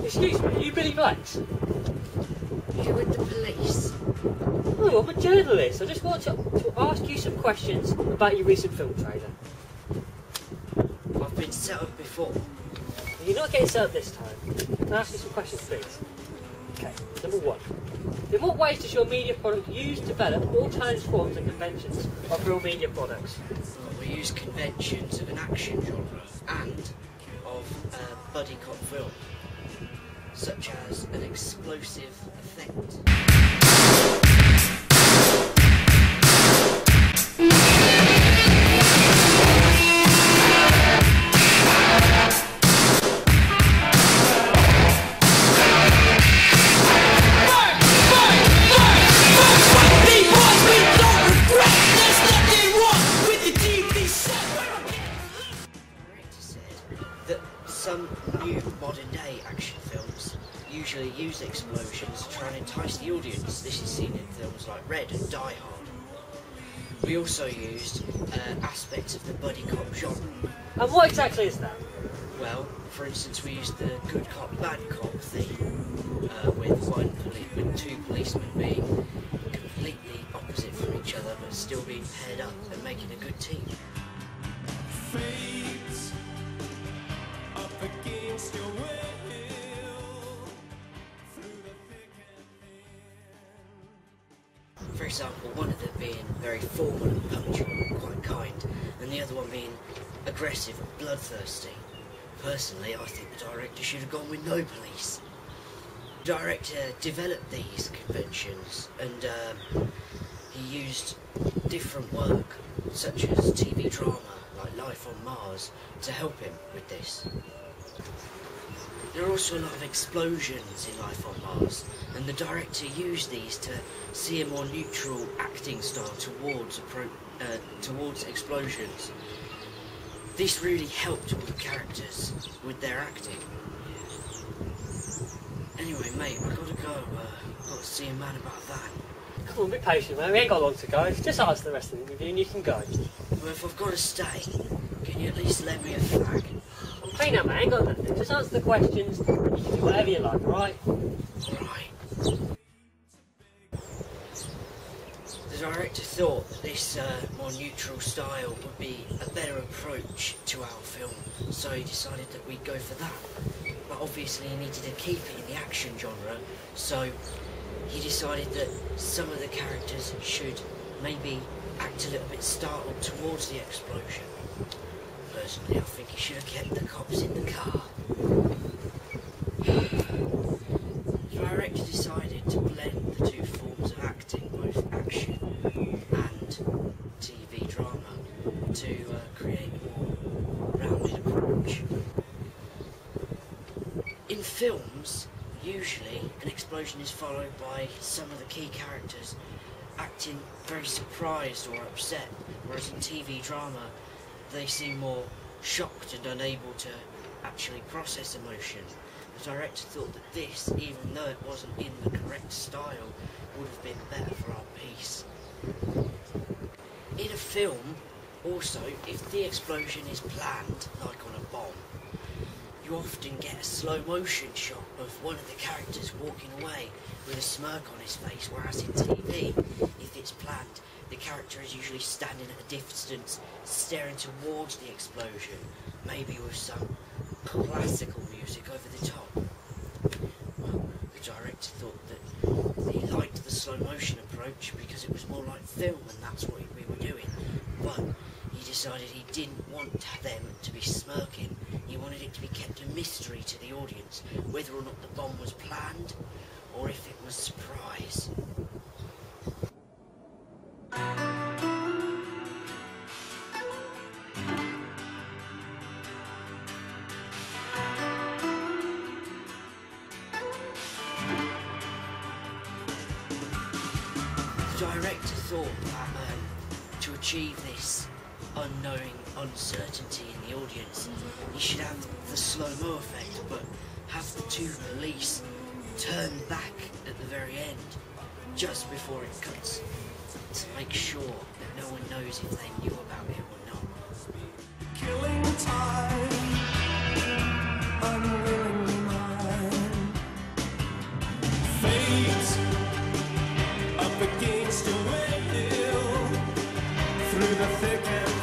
Excuse me, are you Billy Blakes? You're with the police. Oh, I'm a journalist. I just want to ask you some questions about your recent film trailer. I've been set up before. You're not getting set up this time. Can I ask you some questions, please? Okay, number one. In what ways does your media product use, develop, or challenge forms and conventions of real media products? Well, we use conventions of an action genre and of a buddy cop film, such as an explosive effect. Some new modern-day action films usually use explosions to try and entice the audience. This is seen in films like Red and Die Hard. We also used aspects of the buddy cop genre. And what exactly is that? Well, for instance, we used the good cop, bad cop theme, with two policemen being completely opposite from each other, but still being paired up and making a good team. For example, one of them being very formal and punctual and quite kind, and the other one being aggressive and bloodthirsty. Personally, I think the director should have gone with no police. The director developed these conventions, and he used different work, such as TV drama like Life on Mars, to help him with this. There are also a lot of explosions in Life on Mars, and the director used these to see a more neutral acting style towards explosions. This really helped all the characters with their acting. Anyway, mate, I've got to go. I've got to see a man about that. Come on, be patient, mate. We ain't got long to go. Just ask the rest of the interview and you can go. Well, if I've got to stay, can you at least lend me a flag? I'm playing now, mate. I ain't got nothing. Just answer the questions. You can do whatever you like, alright? Alright. The director thought that this more neutral style would be a better approach to our film, so he decided that we'd go for that. But obviously he needed to keep it in the action genre, so he decided that some of the characters should maybe act a little bit startled towards the explosion. Personally, I think he should have kept the cops in the car. The director decided to blend the two forms of acting, both action and TV drama, to create a more rounded approach. In films, usually an explosion is followed by some of the key characters acting very surprised or upset, whereas in TV drama they seem more shocked and unable to actually process emotion. The director thought that this, even though it wasn't in the correct style, would have been better for our piece. In a film, also, if the explosion is planned, like on a bomb, you often get a slow motion shot of one of the characters walking away with a smirk on his face, whereas in TV, if it's planned, the character is usually standing at a distance, staring towards the explosion, maybe with some classical music over the top. Well, the director thought that he liked the slow motion approach because it was more like film and that's what we were doing, but he decided he didn't want them to be smirking. He wanted it to be kept a mystery to the audience, whether or not the bomb was planned or if it was surprise. The director thought that to achieve this unknowing uncertainty in the audience, he should have the slow-mo effect, but have the two police turn back at the very end, just before it cuts, to make sure that no one knows if they knew about it or not. Killing time, unwillingly mine. the thick and